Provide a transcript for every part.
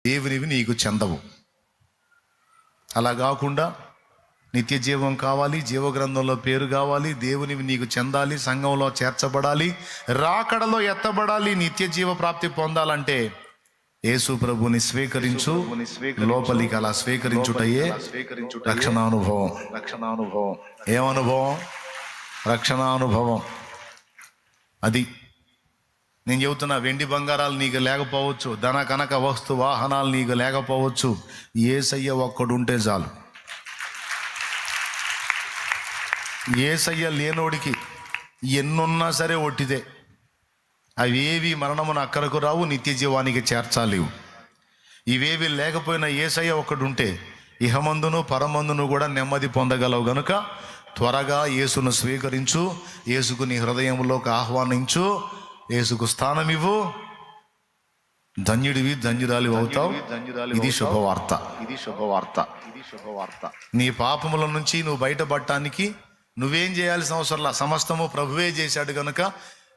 దేవునివి నీకు చెందవు. అలా కాకుండా నిత్య జీవం కావాలి, జీవగ్రంథంలో పేరు కావాలి, దేవునివి నీకు చెందాలి, సంఘంలో చేర్చబడాలి, రాకడలో ఎత్తబడాలి, నిత్య జీవ ప్రాప్తి పొందాలంటే యేసు ప్రభుని స్వీకరించు. లోపలికి అలా స్వీకరించుటయే రక్షణానుభవం. ఏమనుభవం? రక్షణానుభవం. అది నేను చెబుతున్నా. వెండి బంగారాలు నీకు లేకపోవచ్చు, ధన కనక వస్తు వాహనాలు నీకు లేకపోవచ్చు, యేసయ్య ఒక్కడుంటే చాలు. యేసయ్య లేనోడికి ఎన్నున్నా సరే ఒట్టిదే. అవేవి మరణమున అక్కరకు రావు, నిత్య జీవానికి చేర్చాలేవు. ఇవేవి లేకపోయినా యేసయ్య ఒక్కడుంటే ఇహమందును పరమందును కూడా నెమ్మది పొందగలవు. గనుక త్వరగా యేసును స్వీకరించు, యేసుకు నీ హృదయంలోకి ఆహ్వానించు, యేసుకు స్థానం ఇవ్వు. ధన్యుడివి, ధన్యురాలి అవుతావు. ఇది శుభవార్త. నీ పాపముల నుంచి నువ్వు బయటపడటానికి నువ్వేం చేయాల్సిన అవసరంలా. సమస్తము ప్రభువే చేశాడు గనుక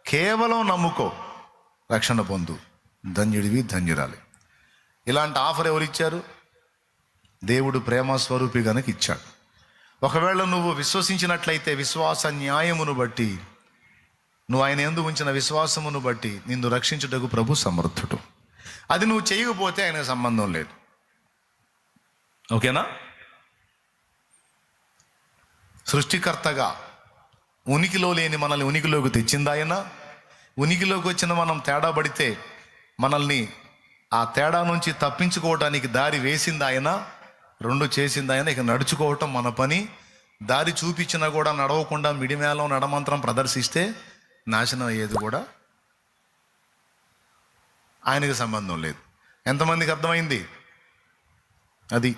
కేవలం నమ్ముకో, రక్షణ పొందు. ధన్యుడివి, ధన్యురాలి. ఇలాంటి ఆఫర్ ఎవరు ఇచ్చారు? దేవుడు ప్రేమ స్వరూపి గనుక ఇచ్చాడు. ఒకవేళ నువ్వు విశ్వసించినట్లయితే విశ్వాస న్యాయమును బట్టి, నువ్వు ఆయన యందు ఉంచిన విశ్వాసమును బట్టి నిన్ను రక్షించుటకు ప్రభు సమర్థుడు. అది నువ్వు చేయకపోతే ఆయనకు సంబంధం లేదు. ఓకేనా? సృష్టికర్తగా ఉనికిలో లేని మనల్ని ఉనికిలోకి తెచ్చింది ఆయన. ఉనికిలోకి వచ్చిన మనం తేడా పడితే మనల్ని ఆ తేడా నుంచి తప్పించుకోవటానికి దారి వేసింది ఆయన, రెండు చేసింది ఆయన. ఇక నడుచుకోవటం మన పని. దారి చూపించినా కూడా నడవకుండా మిడిమేళం నడమంత్రం ప్రదర్శిస్తే నాశనం అయ్యేది కూడా ఆయనకి సంబంధం లేదు. ఎంతమందికి అర్థమైంది? అది